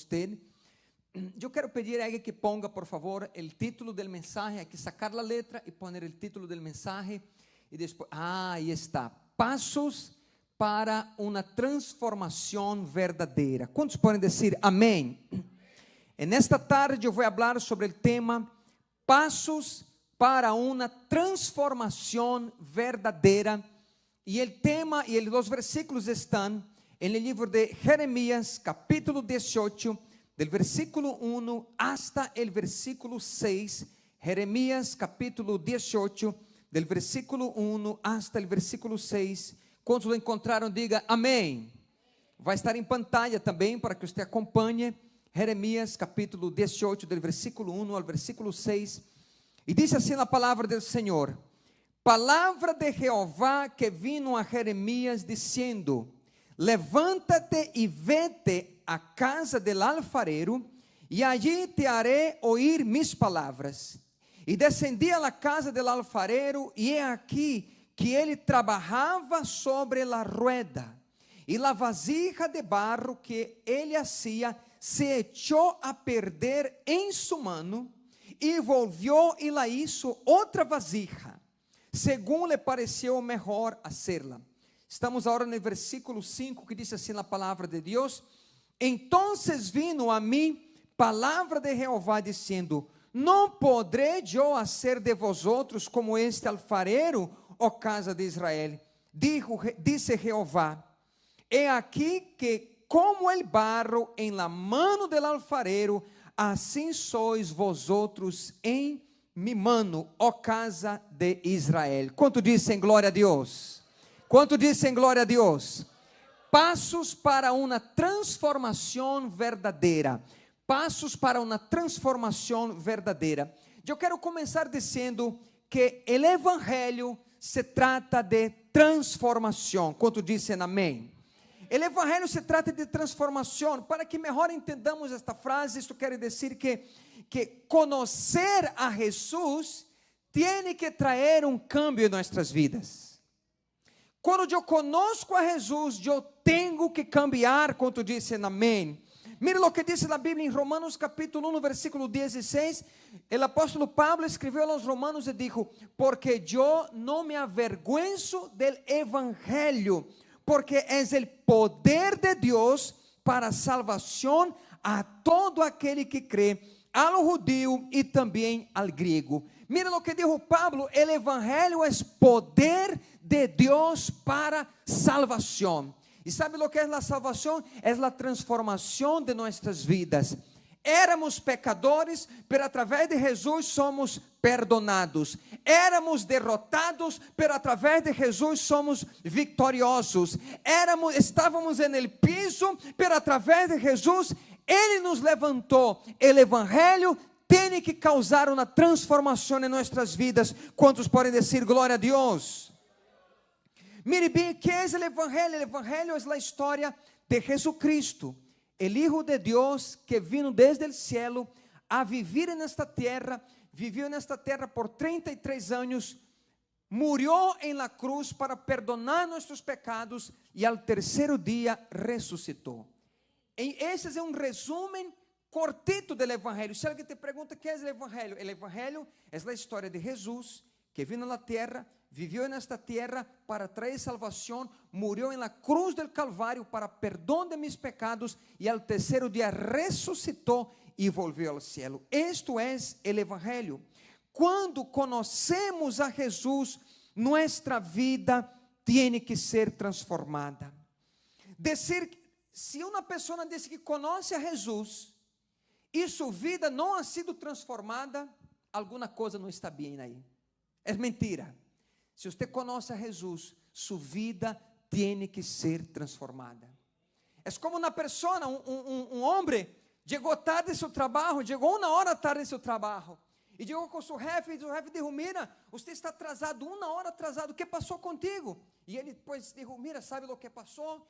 usted. Eu quero pedir a alguém que ponga, por favor, o título do mensagem. Hay que sacar a letra e poner o título do mensagem. E depois, aí está. Passos para uma transformação verdadeira. Quantos podem dizer amém? Nesta tarde eu vou falar sobre o tema Passos para uma transformação verdadeira. E o tema e os versículos estão no livro de Jeremias, capítulo 18, del versículo 1 hasta el versículo 6. Jeremias, capítulo 18, del versículo 1 hasta el versículo 6. Quantos lo encontraram, diga amém. Vai estar em pantalla também para que você acompanhe. Jeremias, capítulo 18, del versículo 1 ao versículo 6. E diz assim a palavra do Senhor: Palavra de Jeová que vino a Jeremias dizendo: Levanta-te e vete a casa del alfarero, e allí te haré oír mis palavras. E descendi a la casa del alfarero, e he aqui que ele trabalhava sobre a rueda, e a vasija de barro que ele hacía se echou a perder em sua mano, e volvió e la hizo outra vasija, según le pareceu melhor hacerla. Estamos agora no versículo 5, que diz assim na palavra de Deus: Entonces vino a mim palavra de Jeová dizendo: Não podré eu hacer de vosotros como este alfarero, ó casa de Israel. Disse Jeová: He aqui que como el barro em la mano del alfarero, assim sois vosotros em mi mano, ó casa de Israel. Quanto dizem glória a Deus? Quanto dizem glória a Deus? Passos para uma transformação verdadeira. Passos para uma transformação verdadeira. Eu quero começar dizendo que o Evangelho se trata de transformação. Quanto dizem amém? O Evangelho se trata de transformação. Para que melhor entendamos esta frase, isso quer dizer que conhecer a Jesus tem que trazer um cambio em nossas vidas. Quando eu conosco a Jesus, eu tenho que cambiar, quanto dizem amém. Mire o que diz a Bíblia em Romanos capítulo 1, versículo 16. O apóstolo Pablo escreveu aos Romanos e disse: Porque eu não me avergüenzo del Evangelho, porque é o poder de Deus para a salvação a todo aquele que crê, ao judeu e também ao grego. Mira o que dijo Pablo: el Evangelho é poder de Deus para salvação. E sabe o que é a salvação? É a transformação de nossas vidas. Éramos pecadores, pero através de Jesus somos perdonados. Éramos derrotados, pero através de Jesus somos vitoriosos. Estávamos en el piso, pero através de Jesus Ele nos levantou. O Evangelho tem que causar uma transformação em nossas vidas. Quantos podem dizer glória a Deus? Mire bem, o que é o Evangelho? O Evangelho é a história de Jesucristo, o Hijo de Deus que vino desde o cielo a vivir nesta terra, viveu nesta terra por 33 anos, murió en la cruz para perdonar nossos pecados e ao terceiro dia ressuscitou. Esse é um resumo cortito do Evangelho. Se alguém te pergunta o que é o Evangelho, o Evangelho é a história de Jesus que vino na terra, viveu nesta terra para trazer salvação, morreu em la cruz del Calvário para perdão de mis pecados e ao terceiro dia ressuscitou e volveu ao cielo. Isto é o Evangelho. Quando conhecemos a Jesus, nossa vida tem que ser transformada. Se uma pessoa diz que conhece a Jesus e sua vida não ha sido transformada, alguma coisa não está bem aí. É mentira. Se você conhece a Jesus, sua vida tem que ser transformada. É como uma pessoa, um homem, chegou tarde em seu trabalho, chegou uma hora tarde em seu trabalho, e chegou com seu jefe, e o jefe disse: Mira, você está atrasado, uma hora atrasado, o que passou contigo? E ele depois disse: Mira, sabe o que passou?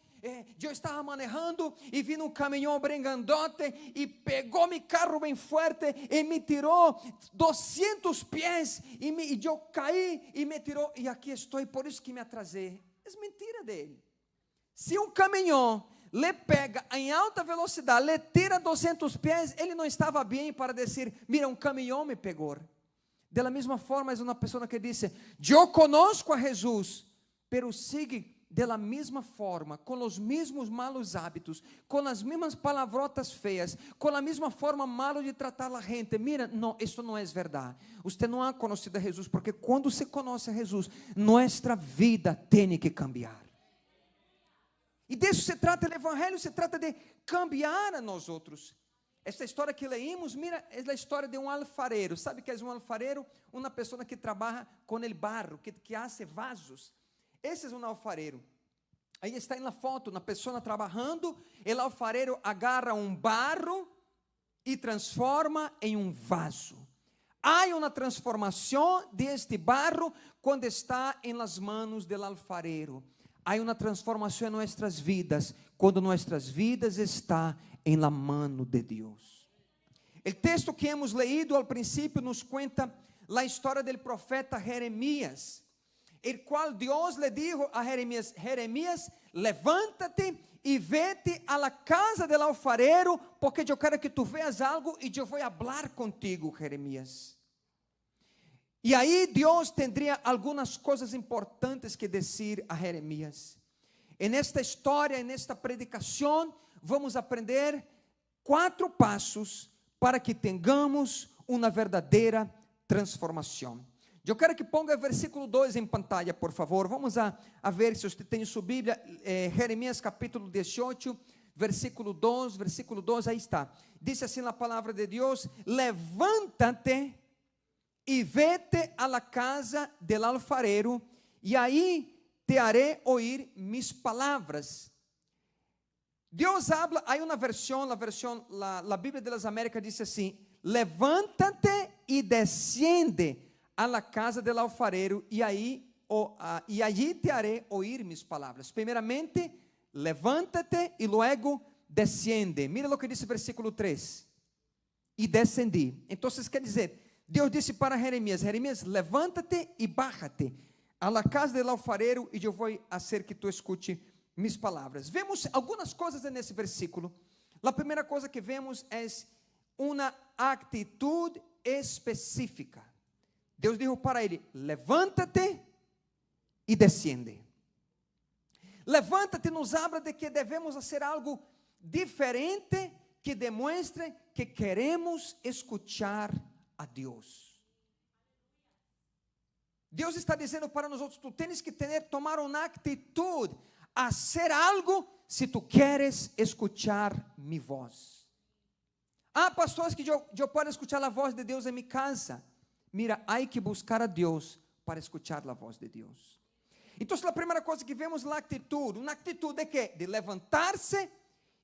Eu estava manejando e vi um caminhão bem grandote e pegou meu carro bem forte e me tirou 200 pés e eu caí e me tirou e aqui estou, por isso que me atrasei. É mentira dele. Se um caminhão le pega em alta velocidade, le tira 200 pés, ele não estava bem para dizer, mira, um caminhão me pegou. De la mesma forma, é uma pessoa que diz, eu conosco a Jesus, pero sigue de la mesma forma, com os mesmos malos hábitos, com as mesmas palavrotas feias, com a mesma forma malo de tratar a gente. Mira, não, isso não é verdade. Você não ha conhecido a Jesus, porque quando se conhece a Jesus, nossa vida tem que cambiar. E disso se trata o Evangelho, se trata de cambiar a nós outros. Esta história que leímos, mira, é a história de um alfarero. Sabe o que é um alfarero? Uma pessoa que trabalha com o barro, que hace vasos. Esse é um alfarero. Aí está na foto, uma pessoa trabalhando, o alfarero agarra um barro e transforma em um vaso. Há uma transformação deste barro quando está em las manos do alfarero. Há uma transformação em nossas vidas quando nossas vidas está em la mano de Deus. O texto que hemos leído ao princípio nos conta a história do profeta Jeremias, el qual Deus le dijo a Jeremias, Jeremias, levántate e vete a la casa del alfarero, porque eu quero que tu veas algo e eu vou falar contigo, Jeremias. E aí Deus tendría algumas coisas importantes que dizer a Jeremias. En esta história, en esta predicação, vamos aprender 4 passos para que tenhamos uma verdadeira transformação. Eu quero que ponga o versículo 2 em pantalla, por favor. Vamos a ver se você tem sua Bíblia. Jeremias capítulo 18, versículo 2, aí está. Diz assim a palavra de Deus: levántate e vete a la casa del alfarero, e aí te haré oír mis palavras. Deus habla, há uma versão, a Bíblia de las Américas diz assim: levántate e desciende a la casa del alfarero, e allí te haré oír mis palavras. Primeiramente, levántate e luego desciende. Mira o que diz o versículo 3. E descendi. Então, quer dizer, Deus disse para Jeremias: Jeremias, levántate e bájate a la casa del alfarero, e eu vou fazer que tu escute mis palavras. Vemos algumas coisas nesse versículo. A primeira coisa que vemos é uma atitude específica. Deus disse para ele: levántate e desciende. Levántate nos habla de que devemos fazer algo diferente que demonstre que queremos escuchar a Deus. Deus está dizendo para nós outros: tu tens que tomar uma atitude, fazer algo se tu queres escuchar minha voz. Há pastores que eu posso escuchar a voz de Deus em minha casa. Mira, há que buscar a Deus para escuchar a voz de Deus. Então, a primeira coisa que vemos é a atitude. Uma atitude de quê? De levantar-se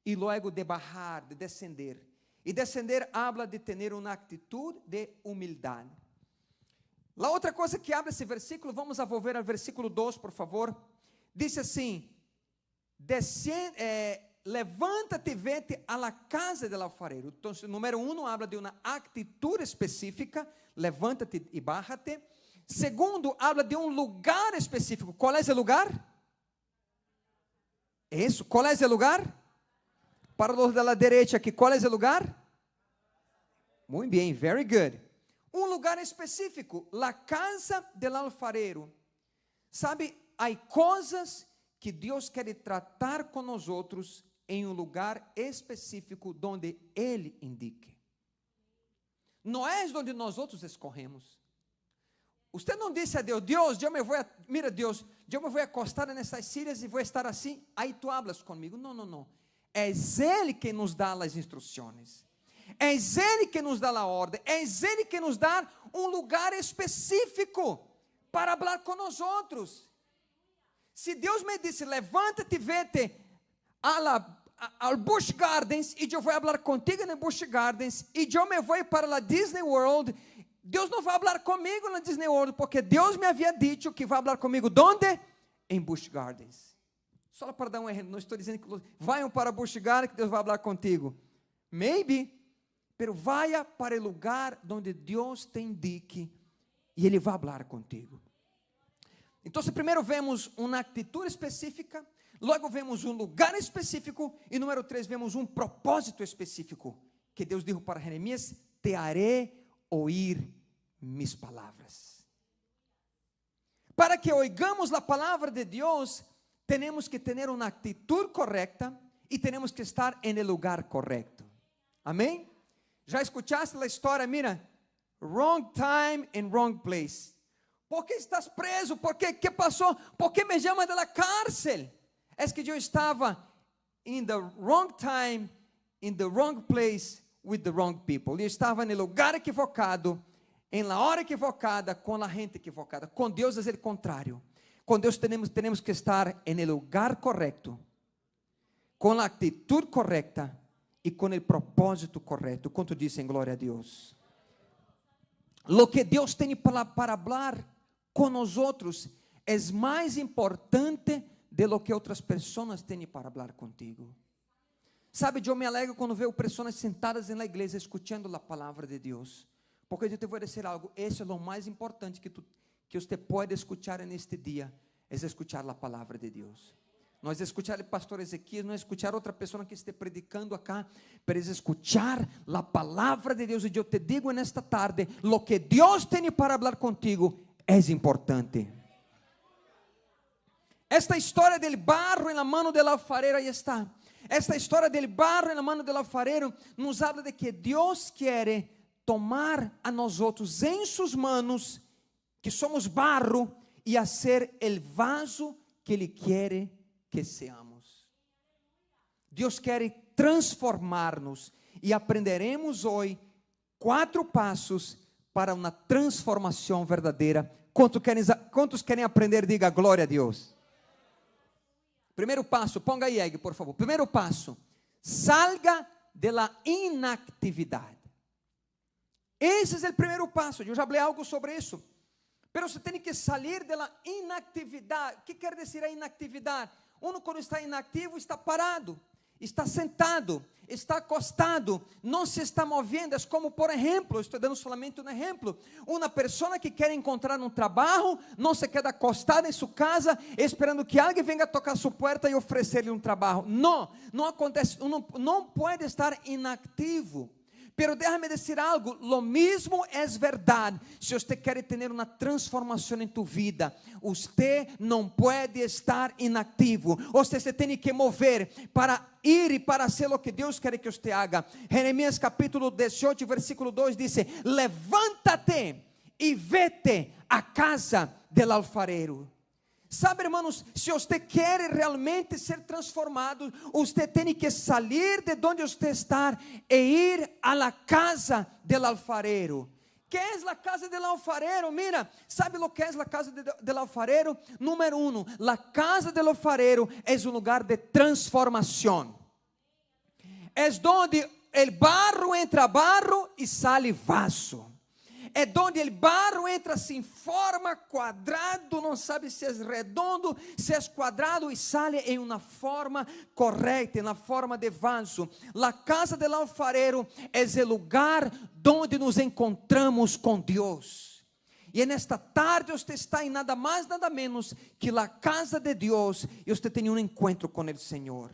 e logo de bajar, de descender. E descender habla de ter uma atitude de humildade. A outra coisa que abre esse versículo, vamos a volver ao versículo 2, por favor. Diz assim: levanta-te e vete a la casa del alfarero. Então, número 1 habla de uma atitude específica, levanta-te e bájate. Segundo, habla de um lugar específico. Qual é esse lugar? Isso, qual é esse lugar? Para os da direita aqui, qual é esse lugar? Muito bem, very good. Um lugar específico, la casa del alfarero. Sabe, há coisas que Deus quer tratar com nós outros em um lugar específico onde Ele indique. Não é onde nós outros escorremos. Você não disse a Deus: Deus, mira Deus, eu me vou acostar nessas silhas e vou estar assim, aí tu hablas comigo. Não, não, não. É Ele que nos dá as instruções. É Ele que nos dá a ordem. É Ele que nos dá um lugar específico para falar com nós outros. Se Deus me disse: levanta-te e vete ao Busch Gardens, e eu vou falar contigo no Busch Gardens, e eu me vou para a Disney World, Deus não vai falar comigo na Disney World, porque Deus me havia dito que vai falar comigo onde? Em Busch Gardens. Só para dar um exemplo, não estou dizendo que vayam para Busch Gardens que Deus vai falar contigo. Maybe, pero vaya para o lugar onde Deus te indique e Ele vai falar contigo. Então, primeiro vemos uma atitude específica. Logo vemos um lugar específico. E número 3, vemos um propósito específico. Que Deus disse para Jeremias: te haré oír mis palavras. Para que oigamos a palavra de Deus, temos que ter uma atitude correta e temos que estar en el lugar correcto. Amém? Já escutaste a história? Mira, wrong time and wrong place. ¿Por que estás preso? ¿Por qué? ¿Qué pasó? ¿Por qué me llama de la cárcel? Es que yo estaba in the wrong time, in the wrong place, with the wrong people. Eu estava no lugar equivocado, em la hora equivocada, com a gente equivocada. Com Deus é o contrário. Com Deus temos que estar en el lugar correto, com a atitude correta e com o propósito correto. Quanto dizem glória a Deus? Lo que Deus tem para falar com nós outros é mais importante de lo que outras pessoas têm para falar contigo. Sabe, eu me alegro quando vejo pessoas sentadas na igreja escutando a palavra de Deus, porque eu te vou dizer algo, isso é o mais importante que você pode escutar neste dia, é escutar a palavra de Deus. Não é escutar o pastor Ezequiel, não é escutar outra pessoa que esteja predicando acá, mas é escutar a palavra de Deus. E eu te digo nesta tarde, lo que Deus tem para falar contigo é importante. Esta história del barro na mão do alfarero, aí está. Esta história del barro na mão do alfarero nos habla de que Deus quer tomar a nós outros em suas manos, que somos barro, e fazer o vaso que Ele quer que seamos. Deus quer transformar-nos e aprenderemos hoje 4 passos para uma transformação verdadeira. Quantos querem aprender? Diga glória a Deus. Primeiro passo, ponga aí, Egg, por favor. Primeiro passo, salga de la inactividade. Esse é o primeiro passo. Eu já falei algo sobre isso. Mas você tem que sair de la inactividade. O que quer dizer a inactividade? Uno, quando está inativo, está parado, está sentado, está acostado, não se está movendo. É como, por exemplo, estou dando solamente um exemplo, uma pessoa que quer encontrar um trabalho, não se queda acostada em sua casa, esperando que alguém venha tocar sua porta e oferecer-lhe um trabalho. Não acontece, uno não pode estar inativo. Pero déjame dizer algo, lo mismo es verdade. Se você quer ter uma transformação em tu vida, você não pode estar inactivo. Você se tem que mover para ir e para hacer o que Deus quer que você haga. Jeremias capítulo 18, versículo 2 diz: levántate e vete a casa del alfarero. Sabe, irmãos, se você quer realmente ser transformado, você tem que sair de onde você está e ir a la casa del alfarero. ¿Qué es la casa del alfarero? Mira, ¿sabe lo que es la casa del alfarero? Número 1, la casa del alfarero es un lugar de transformación. Es donde el barro entra barro y sale vaso. É onde o barro entra sem forma, quadrado, não sabe se é redondo, se é quadrado, e sai em uma forma correta, na forma de vaso. A casa do alfarero é o lugar onde nos encontramos com Deus. E nesta tarde você está em nada mais, nada menos que a casa de Deus, e você tem um encontro com o Senhor.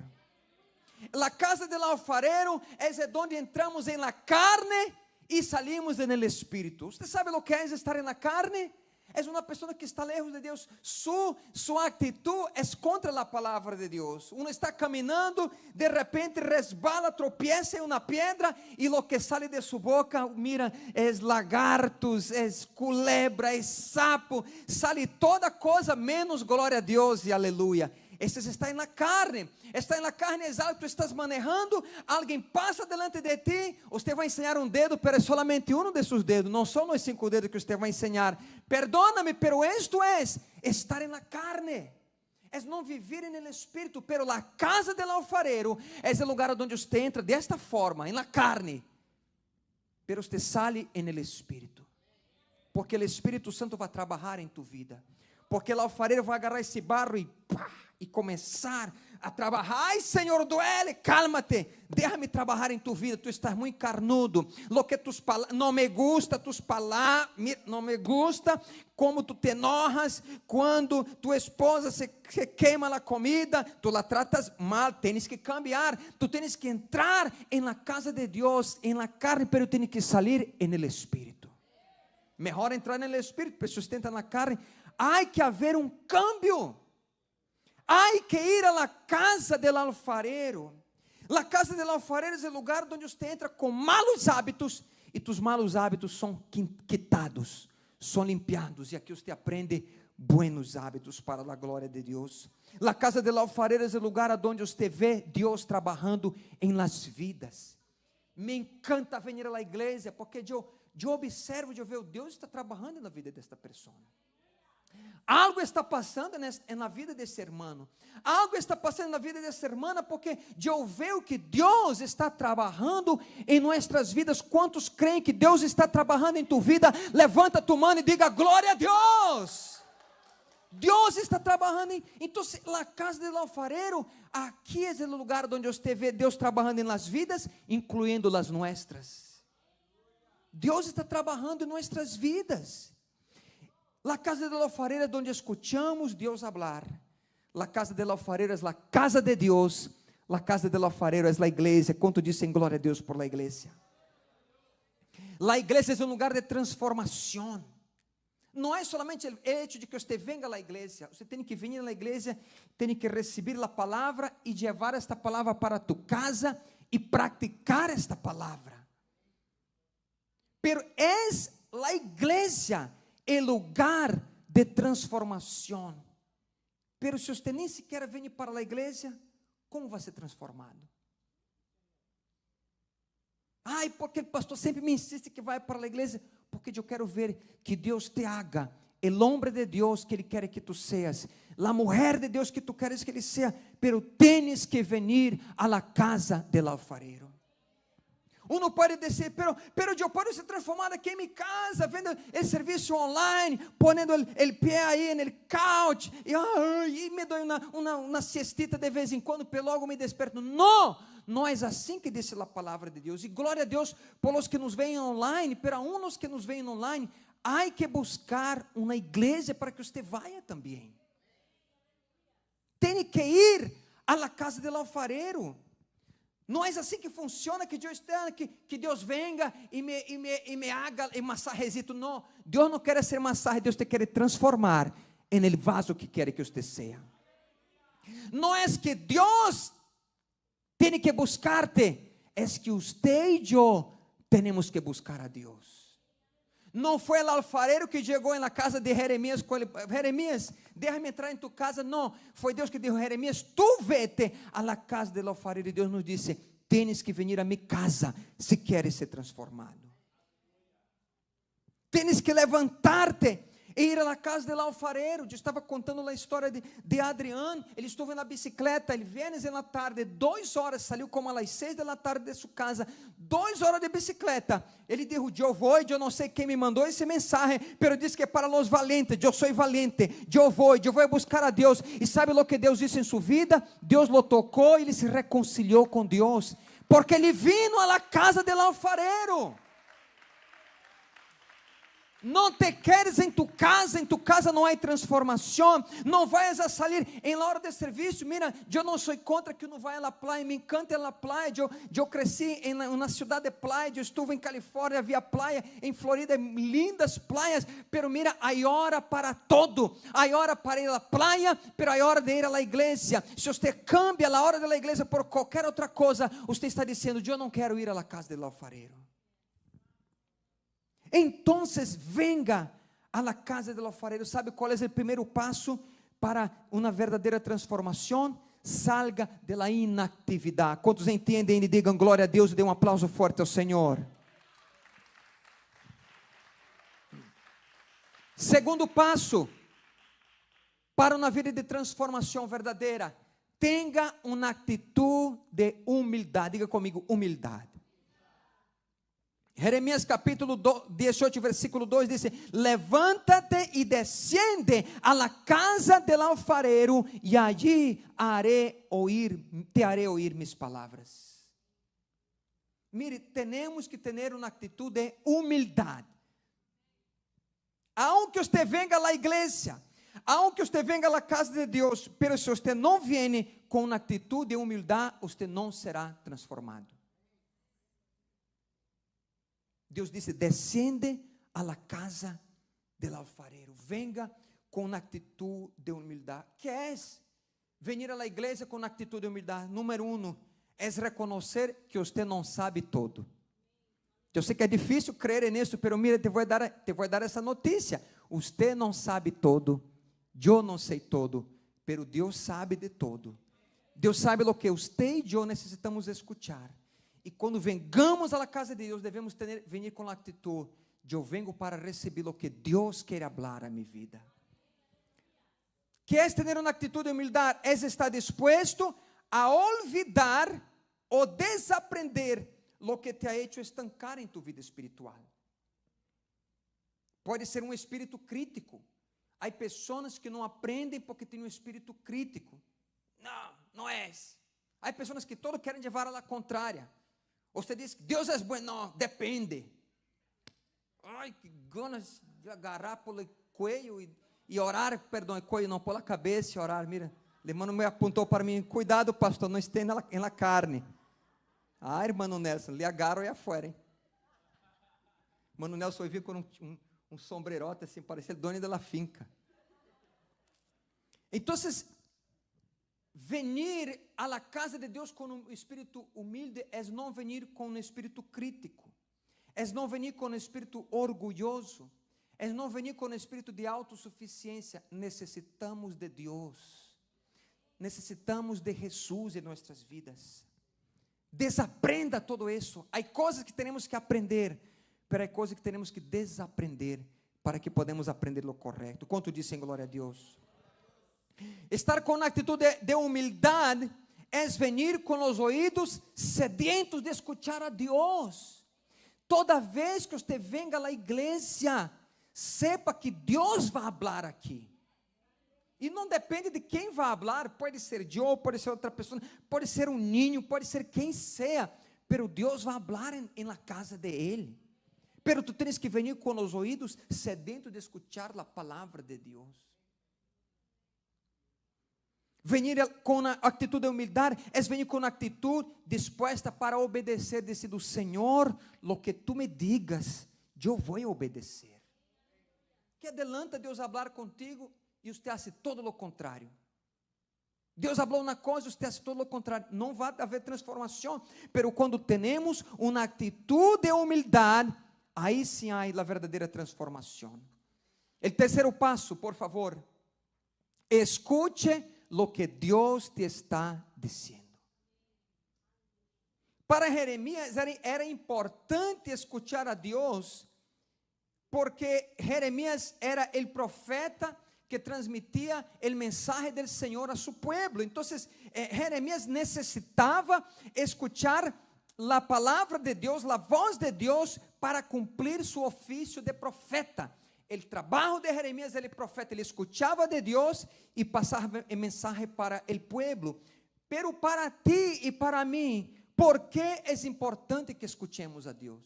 A casa do alfarero é onde entramos em la carne e salimos en el espírito. Você sabe o que é estar na carne? É uma pessoa que está lejos de Deus. Sua atitude é contra a palavra de Deus. Uno está caminhando, de repente resbala, tropieza em uma pedra, e lo que sale de sua boca, mira, é lagartos, é culebra, é sapo, sale toda coisa menos glória a Deus e aleluia. Esse está na carne, é algo, tu estás manejando, alguém passa delante de ti, você vai ensinar um dedo, pero é solamente um de seus dedos, não são os 5 dedos que você vai ensinar. Perdóname, pero esto é estar na carne, é não viver no espírito. Pero a casa do alfarero é o lugar onde você entra desta forma, na carne, pero você sale no espírito, porque o Espírito Santo vai trabalhar em tu vida, porque o alfarero vai agarrar esse barro e começar a trabajar. Ay, Señor, duele. Cálmate. Déjame trabajar en tu vida. Tú estás muy carnudo. Lo que no me gusta tus palabras. No me gusta como tú te enojas quando tu esposa se queima la comida. Tú la tratas mal. Tienes que cambiar. Tú tienes que entrar en la casa de Dios, en la carne, pero tienes que salir en el Espíritu. Mejor entrar en el Espíritu, pero sustenta en la carne. Hay que haber un cambio. Hay que ir a la casa del alfarero. La casa del alfarero es el lugar donde usted entra con malos hábitos y tus malos hábitos son quitados, son limpiados. Y aquí usted aprende buenos hábitos para la gloria de Dios. La casa del alfarero es el lugar donde usted ve Dios trabajando en las vidas. Me encanta venir a la iglesia porque yo observo, eu vejo Deus está trabalhando na vida desta pessoa. Algo está passando na vida desse irmão. Algo está passando na vida dessa irmã, porque eu vejo que Deus está trabalhando em nossas vidas. Quantos creem que Deus está trabalhando em tua vida? Levanta tua mão e diga glória a Deus. Deus está trabalhando. Então, a casa do alfarero, aqui é o lugar onde você vê Deus trabalhando nas vidas, incluindo as nossas. Deus está trabalhando em nossas vidas. La casa del alfarero es donde escuchamos Dios hablar. La casa del alfarero es la casa de Dios. La casa del alfarero es la iglesia. ¿Cuánto dicen gloria a Dios por la iglesia? La iglesia es un lugar de transformación. No es solamente el hecho de que usted venga a la iglesia. Usted tiene que venir a la iglesia, tiene que recibir la palabra y llevar esta palabra para tu casa y practicar esta palabra. Pero es la iglesia el lugar de transformação. Pero se você nem sequer vem para a igreja, como vai ser transformado? Ai, porque o pastor sempre me insiste que vai para a igreja, porque eu quero ver que Deus te haga el hombre de Deus que Ele quer que tu seas, la mujer de Deus que tu queres que Ele sea, pero tienes que venir a la casa del alfarero. Uno pode dizer, pero eu posso ser transformado aqui em minha casa, vendo o serviço online, ponendo o pé aí no couch, e me dou uma siestita de vez em quando, pero logo me desperto. Não é assim que diz a palavra de Deus. E glória a Deus por los que nos veem online, pero a uns que nos veem online, há que buscar uma igreja para que você vaya também. Tem que ir a la casa del alfarero. Não é assim que funciona, que Deus venga e me haga um massajezito. Não, Deus não quer ser massagem, Deus te quer transformar em el vaso que quer que você seja. Não é que Deus tem que buscar-te, é que você e eu temos que buscar a Deus. Não foi o alfarero que chegou na casa de Jeremias com ele, Jeremias, deixa-me entrar em tu casa. Não, foi Deus que disse, Jeremias, tu vete a la casa do alfarero. E Deus nos disse, tens que vir a minha casa se queres ser transformado. Tens que levantar-te e ir a la casa do alfarero. Eu estava contando a história de Adriano. Ele estava na bicicleta, ele viernes na tarde, 2 horas, saiu como às 6 da tarde de sua casa, 2 horas de bicicleta. Ele disse, eu vou, eu não sei quem me mandou esse mensagem, pero disse que é para os valentes, eu sou valente, eu vou buscar a Deus. E sabe o que Deus disse em sua vida? Deus lo tocou e ele se reconciliou com Deus, porque ele vino a la casa do alfarero. Não te queres em tu casa não há transformação, não vais a sair em la hora de serviço. Mira, eu não sou contra que não vá a la playa, me encanta a playa, eu cresci em uma cidade de playa, eu estive em Califórnia, havia playa, em Florida, lindas playas, pero mira, há hora para todo, há hora para ir à playa, pero há hora de ir à igreja. Se você cambia a hora da igreja por qualquer outra coisa, você está dizendo, eu não quero ir à casa do alfarero. Então, venga a la casa del alfarero. ¿Sabe qual é o primeiro passo para uma verdadeira transformação? Salga de la inactividade. Quantos entendem e digam glória a Deus e dê um aplauso forte ao Senhor? Segundo passo para uma vida de transformação verdadeira: tenha uma atitude de humildade. Diga comigo, humildade. Jeremías capítulo 18, versículo 2 dice: levántate y desciende a la casa del alfarero y allí te haré oír mis palabras. Mire, tenemos que tener una actitud de humildad. Aunque usted venga a la iglesia, aunque usted venga a la casa de Dios, pero si usted no viene con una actitud de humildad, usted no será transformado. Deus disse: descende a la casa del alfarero. Venga com uma atitude de humildade. Que é venir a la igreja com uma atitude de humildade? Número 1, é reconhecer que você não sabe todo. Eu sei que é difícil crer nisso, mas mira, te vou dar essa notícia. Você não sabe todo, eu não sei todo, mas Deus sabe de todo. Deus sabe o que você e eu necessitamos escuchar. E quando vengamos à casa de Deus, devemos venir com a atitude: eu vengo para receber o que Deus quer falar a minha vida. Que é ter uma atitude de humildade? É estar disposto a olvidar ou desaprender o que te ha hecho estancar em tu vida espiritual. Pode ser um espírito crítico. Há pessoas que não aprendem porque têm um espírito crítico. Não é. Há pessoas que todo querem levar a la contrária. Você diz que Deus é bom, não, depende. Ai, que ganas de agarrar pelo cuello e orar, perdão, cuello não, pela cabeça e orar. Mira, o irmão me apontou para mim: cuidado, pastor, não esteja em la carne. Ah, irmão Nelson, lhe agarro aí afuera, hein? Irmão Nelson veio com um sombrerote assim, parecia o dono da finca. Então, venir a la casa de Deus com um espírito humilde é não venir com um espírito crítico, é não venir com um espírito orgulhoso, é não venir com um espírito de autossuficiência. Necessitamos de Deus, necessitamos de Jesus em nossas vidas. Desaprenda todo isso. Há coisas que temos que aprender, mas há coisas que temos que desaprender para que podamos aprender o correto. Quanto dizem glória a Deus? Estar com uma atitude de humildade é venir com os ouvidos sedientos de escuchar a Deus. Toda vez que você venga à igreja, sepa que Deus vai falar aqui. E não depende de quem vai falar, pode ser eu, pode ser outra pessoa, pode ser um ninho, pode ser quem seja, pero Deus vai falar em la casa de Ele. Pero tu tens que venir com os ouvidos sedentos de escuchar a palavra de Deus. Venir com uma atitude de humildade é venir com uma atitude disposta para obedecer, dizendo: Senhor, lo que tu me digas, eu vou obedecer. Que adelanta Deus falar contigo e você hace todo o contrário. Deus falou uma coisa e você hace todo o contrário. Não vai haver transformação, pero quando temos uma atitude de humildade, aí sim há a verdadeira transformação. O terceiro passo, por favor, escute lo que Deus te está dizendo. Para Jeremias era importante escuchar a Deus, porque Jeremias era o profeta que transmitia o mensaje del Senhor a su pueblo. Então, Jeremias necessitava escuchar a palavra de Deus, a voz de Deus, para cumprir su ofício de profeta. O trabalho de Jeremias, ele profeta, ele escuchava de Deus e passava o mensagem para o pueblo. Pero para ti e para mim, por que é importante que escuchemos a Deus?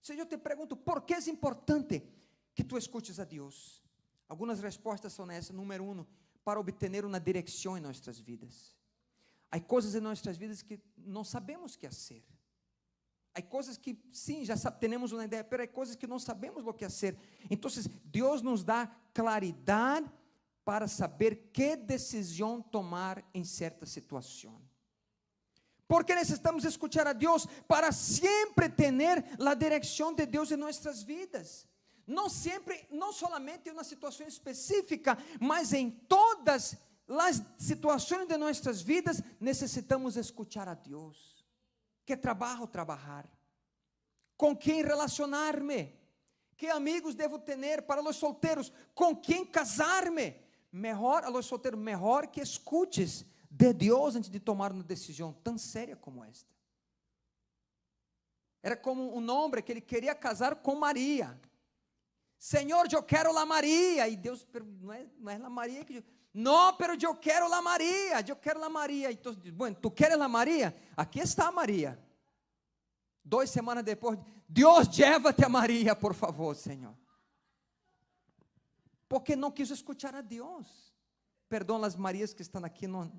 Se eu te pergunto, por que é importante que tu escuches a Deus? Algumas respostas são essas. Número 1, para obter uma direção em nossas vidas. Há coisas em nossas vidas que não sabemos o que fazer. Há coisas que, sim, já temos uma ideia, mas há coisas que não sabemos o que fazer. Então, Deus nos dá claridade para saber que decisão tomar em certa situação. Porque necessitamos escuchar a Deus para sempre ter a direção de Deus em nossas vidas. Não sempre, não somente em uma situação específica, mas em todas as situações de nossas vidas, necessitamos escuchar a Deus. Que trabalho trabalhar? Com quem relacionar-me? Que amigos devo ter para os solteiros? Com quem casar-me? Melhor, a los solteiros, melhor que escutes de Deus antes de tomar uma decisão tão séria como esta. Era como um homem que ele queria casar com Maria. Senhor, eu quero a Maria. E Deus, não é a Maria que... Não, pero eu quero a Maria. Eu quero a Maria. Então, bueno, tu queres a Maria? Aqui está a Maria. 2 semanas depois, Deus, llévate a Maria, por favor, Senhor. Porque não quis escuchar a Deus. Perdão as Marias que estão aqui, não,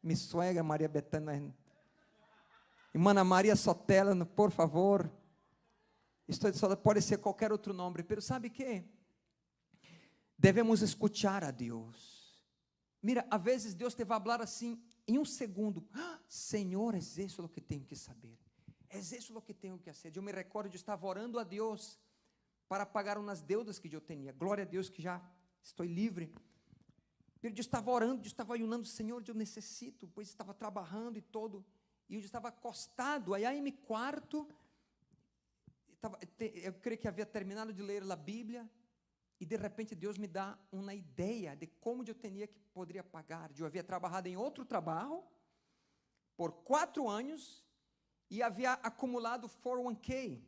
minha suegra, Maria Betânia, irmã Maria Sotela, por favor. Isto só pode ser qualquer outro nome, mas sabe que? Devemos escuchar a Deus. Mira, às vezes Deus te vai falar assim, em um segundo. Ah, Senhor, é isso o que tenho que saber. É isso o que tenho que fazer. Eu me recordo de estar orando a Deus para pagar umas deudas que eu tinha. Glória a Deus que já estou livre. Eu estava orando, eu estava ayunando, Senhor, eu necessito, pois estava trabalhando e todo. E eu estava acostado, aí em meu quarto, eu creio que havia terminado de ler a Bíblia, e de repente Deus me dá uma ideia de como eu poderia pagar. Eu havia trabalhado em outro trabalho, por 4 anos, e havia acumulado 401k,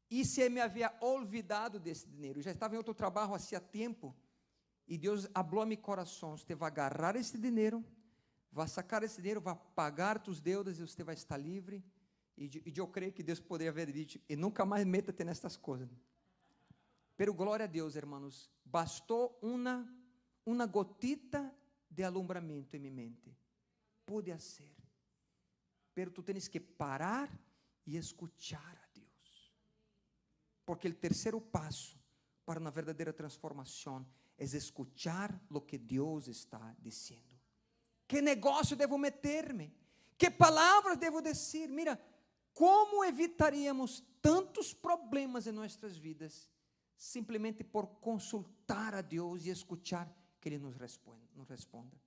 e se me havia olvidado desse dinheiro. Eu já estava em outro trabalho há tempo, e Deus falou a meu coração, você vai agarrar esse dinheiro, vai sacar esse dinheiro, vai pagar tus deudas, e você vai estar livre. E eu creio que Deus poderia haver dito, e nunca mais meta-te nestas coisas. Pero glória a Deus, hermanos, bastou uma gotita de alumbramento em minha mente. Pude fazer. Pero tu tens que parar e escuchar a Deus. Porque o terceiro passo para uma verdadeira transformação é escuchar o que Deus está dizendo. Que negócio devo meter-me? Que palavras devo dizer? Mira, como evitaríamos tantos problemas em nossas vidas simplesmente por consultar a Deus e escuchar que Ele nos responda.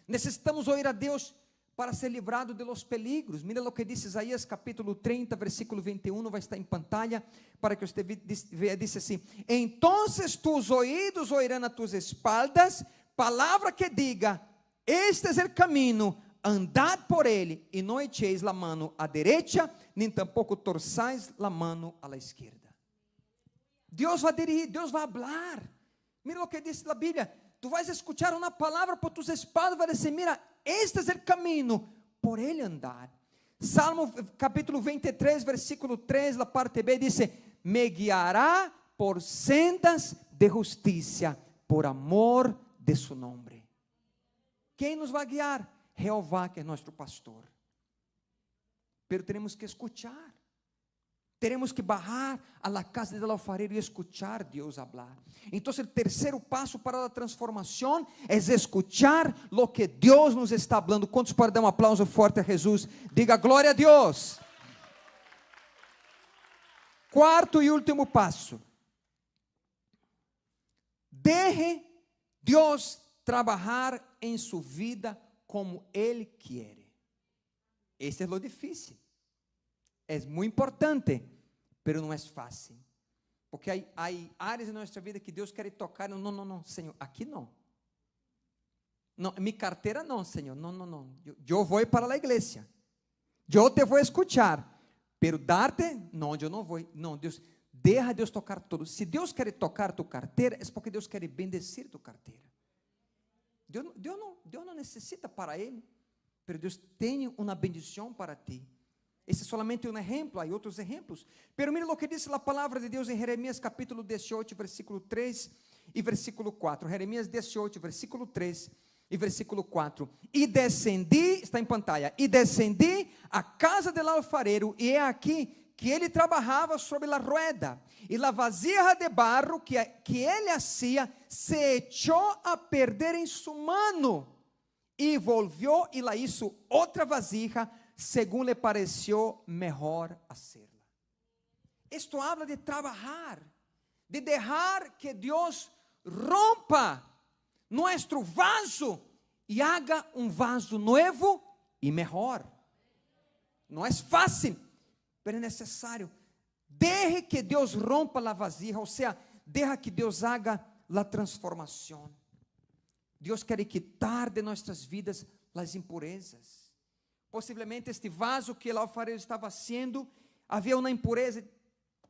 Necessitamos ouvir a Deus para ser livrado de los peligros. Mira o que diz Isaías capítulo 30, versículo 21, vai estar em pantalla para que você veja, diz assim: entonces tus oídos oirán a tus espaldas, palavra que diga, este es el camino, andad por ele, e não echeis la mano à direita, nem tampouco torçais la mano à la esquerda. Deus vai dirigir, Deus vai falar. Mira o que diz a Bíblia. Tu vais escuchar uma palavra por tus espaldas, vai dizer, mira, este é o caminho, por ele andar. Salmo capítulo 23, versículo 3, a parte B, diz, me guiará por sendas de justiça, por amor de su nome. Quem nos vai guiar? Jeová, que é nosso pastor. Pero temos que escuchar. Teremos que bajar a la casa del alfarero e escuchar Deus hablar. Então, o terceiro passo para a transformação é escuchar lo que Deus nos está hablando. Quantos podem dar um aplauso forte a Jesus? Diga glória a Deus. Quarto e último passo. Deje Deus trabalhar em sua vida como Ele quer. Esse é o difícil. É muito importante, mas não é fácil. Porque há áreas em nossa vida que Deus quer tocar. Não, Senhor, aqui não. Não, minha carteira não, Senhor. Não. Eu vou para a igreja. Eu te vou escuchar. Pero darte, não, eu não vou. Não, Deus, deixa Deus tocar tudo. Se Deus quer tocar tu carteira, é porque Deus quer bendecir tu carteira. Deus não necessita para Ele, mas Deus tem uma bendição para ti. Esse é solamente um exemplo, há outros exemplos. Pero mire o que diz a palavra de Deus em Jeremias capítulo 18, versículo 3 e versículo 4. Jeremias 18, versículo 3 e versículo 4. E descendi, está em pantalla, e descendi à casa do alfarero, e é aqui que ele trabalhava sobre a rueda, e a vasija de barro que ele hacía se echou a perder em sua mano, e volvió e la hizo outra vasija, según le pareció mejor hacerla. Esto habla de trabajar, de dejar que Dios rompa nuestro vaso y haga un vaso nuevo y mejor. No es fácil, pero es necesario. Deje que Dios rompa la vasija, o sea, deja que Dios haga la transformación. Dios quiere quitar de nuestras vidas las impurezas. Possivelmente este vaso que o alfarero estava haciendo havia uma impureza,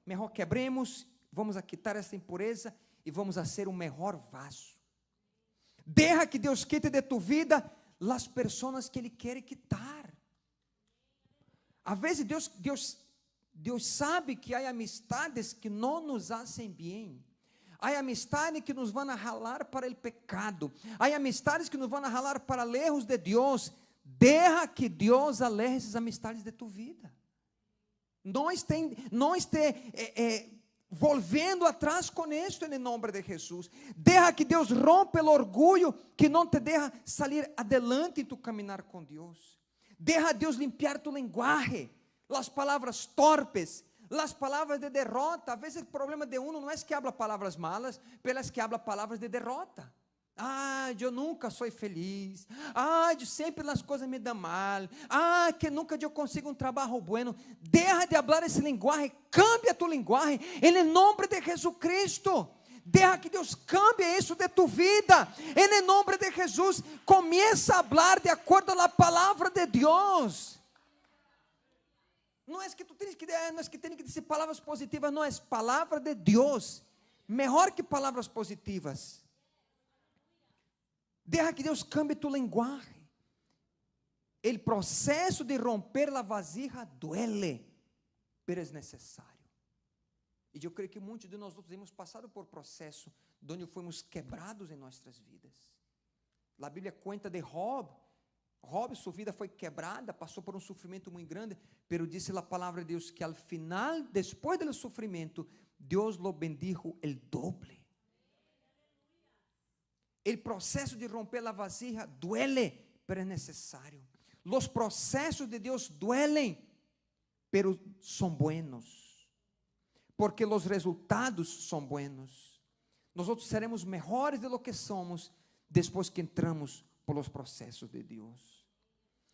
melhor quebremos, vamos a quitar essa impureza e vamos a ser um melhor vaso. Deja que Deus quite de tu vida as pessoas que Ele quer quitar. Às vezes Deus sabe que há amistades que não nos hacen bem. Há amistades que nos vão a jalar para o pecado. Há amistades que nos vão a jalar para lejos de Deus. Deja que Deus aleje essas amistades de tu vida. Não esteja volvendo atrás com isto em nome de Jesus. Deja que Deus rompa o orgulho que não te deixa sair adelante em tu caminhar com Deus. Deja Deus limpiar tu linguagem, as palavras torpes, as palavras de derrota. A vezes o problema de uno não é que habla palavras malas, pelas que habla palavras de derrota. Eu nunca sou feliz. Sempre as coisas me dão mal. Que nunca eu consigo um trabalho bueno. Deja de hablar esse linguagem. Cambia tu linguagem em nome de Jesus Cristo. Deja que Deus cambie isso de tu vida. Em nome de Jesus, começa a falar de acordo à palavra de Deus. Não é que tu tens que, dizer palavras positivas, não é palavra de Deus. Melhor que palavras positivas. Deja que Deus cambie tu linguagem. O processo de romper a vasija duele, pero é necessário. E eu creio que muitos de nós hemos passado por processo onde fomos quebrados em nossas vidas. A Bíblia conta de Job. Job, sua vida foi quebrada, passou por um sofrimento muito grande, pero disse a palavra de Deus que al final, depois do sofrimento, Deus lo bendijo el doble. O processo de romper a vasija duele, pero é necessário. Os processos de Deus duelen, pero são buenos. Porque os resultados são buenos. Nós seremos melhores de lo que somos depois que entramos por los processos de Deus.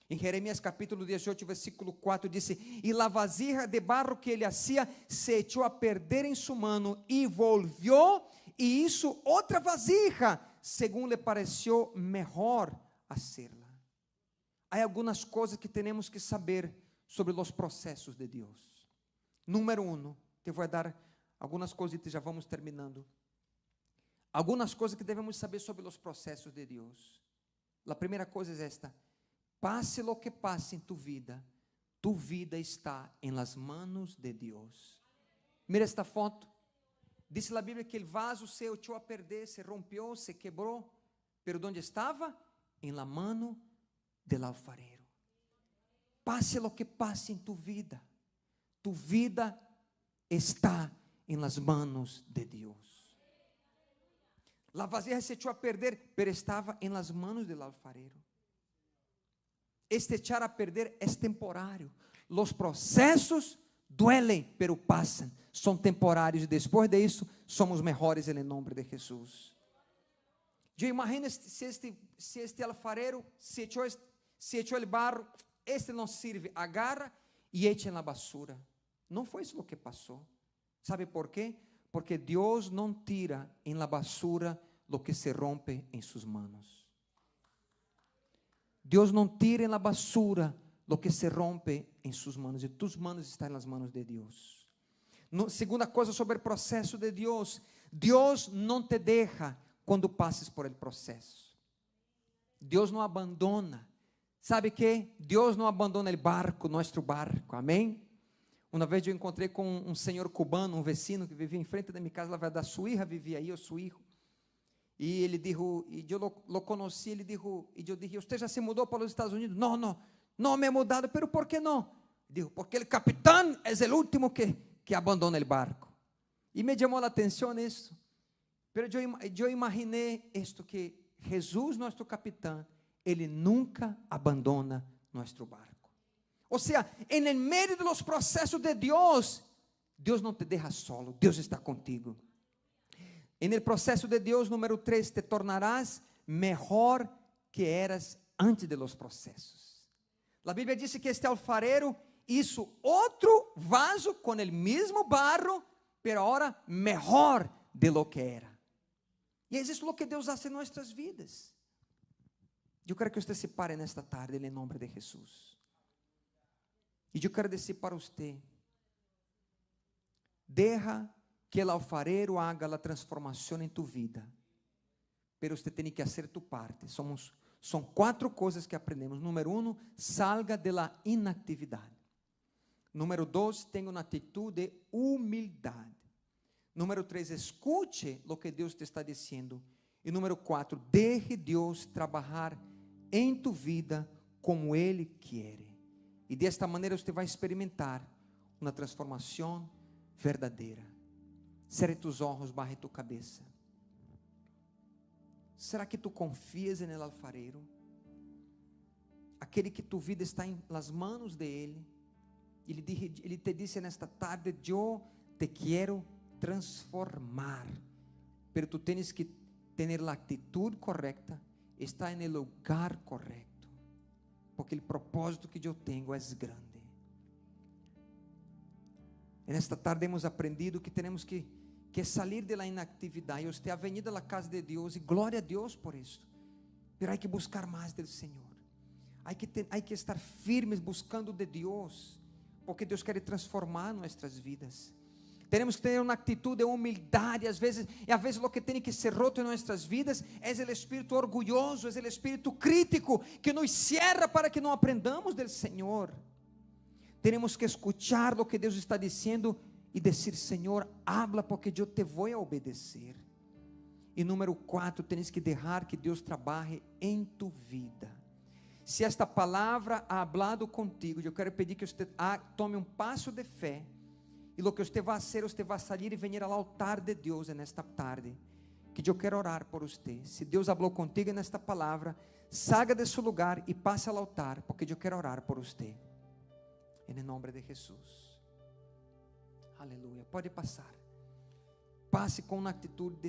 Em Jeremias capítulo 18, versículo 4, disse: E la vasija de barro que ele hacía se echou a perder em su mano e volvió e hizo outra vasija, según le pareció mejor hacerla. Há algumas coisas que temos que saber sobre os processos de Deus. Número 1, te vou dar algumas coisas e já vamos terminando. Algumas coisas que devemos saber sobre os processos de Deus. A primeira coisa é esta: passe lo que passe em tu vida está em las manos de Deus. Mira esta foto. Diz a Bíblia que o vaso se echou a perder, se rompeu, se quebrou, pero onde estava? Em la mano del alfarero. Passe lo que passe em tu vida está em las manos de Deus. La vasija se echou a perder, pero estava em las manos del alfarero. Este echar a perder é temporário. Los processos duelen, pero passam. São temporários e depois disso somos melhores em nome de Jesus. Eu imagino se este alfarero se echou o barro, este não serve, agarra e echa na basura. Não foi isso o que passou. ¿Sabe por quê? Porque Deus não tira em la basura lo que se rompe em suas manos. Deus não tira em la basura lo que se rompe em suas manos. E tus manos estão nas manos de Deus. Segunda coisa sobre o processo de Deus: Deus não te deixa quando passes por el processo. Deus não abandona. Sabe que? Deus não abandona o barco, nosso barco. Amém? Uma vez eu encontrei com um senhor cubano, um vecino que vivia em frente da minha casa, lá da sua hija vivia aí, o seu filho. E ele disse, e eu lo conheci, ele disse, e eu disse: "Você já se mudou para os Estados Unidos?" Não me he mudado. Pero por que não? Dijo: "Porque o capitão é o último que abandona o barco." E me chamou a atenção isso. Pero eu imaginei isto, que Jesus, nosso capitão, ele nunca abandona nosso barco. Ou seja, em meio dos processos de Deus, Deus não te deixa solo, Deus está contigo. En el processo de Deus, número 3, te tornarás mejor que eras antes de los processos. A Bíblia diz que este alfarero hizo outro vaso com el mismo barro, pero ahora mejor de lo que era. E é isso o que Deus hace em nossas vidas. Eu quero que você se pare nesta tarde, em nome de Jesus. E eu quero dizer para você Deja que el alfarero haga la transformación en tu vida. Pero usted tiene que hacer tu parte. São 4 coisas que aprendemos. Número 1, salga de la inactividad. Número 2, tenha uma atitude de humildade. Número 3, escute lo que Deus te está dizendo. E número 4, deje Deus trabalhar em tu vida como Ele quer. E desta maneira você vai experimentar uma transformação verdadeira. Cierre tus olhos, barre tu cabeça. Será que tu confias en el alfarero? Aquele que tu vida está em las manos de Ele. Ele te disse nesta tarde: eu te quero transformar. Pero tu tienes que ter a atitude correta, estar en el lugar correto. Porque o propósito que eu tenho é grande. Nesta tarde hemos aprendido que temos que sair de la inactividade. Usted ha venido a la casa de Deus e glória a Deus por isso. Pero hay que buscar mais del Senhor. Hay que estar firmes buscando de Deus, porque Deus quer transformar nossas vidas. Temos que ter uma atitude de humildade. Às vezes o que tem que ser roto em nossas vidas é o espírito orgulhoso, é o espírito crítico que nos cierra para que não aprendamos del Senhor. Temos que escuchar o que Deus está dizendo e dizer: Senhor, habla, porque eu te vou a obedecer. E número 4, tens que deixar que Deus trabalhe em tu vida. Se esta palavra ha hablado contigo, eu quero pedir que você tome um passo de fé. E o que você vai fazer, você vai sair e vir ao altar de Deus nesta tarde. Que eu quero orar por você. Se Deus falou contigo nesta palavra, saia de seu lugar e passe ao altar, porque eu quero orar por você. Em nome de Jesus. Aleluia. Pode passar. Passe com uma atitude de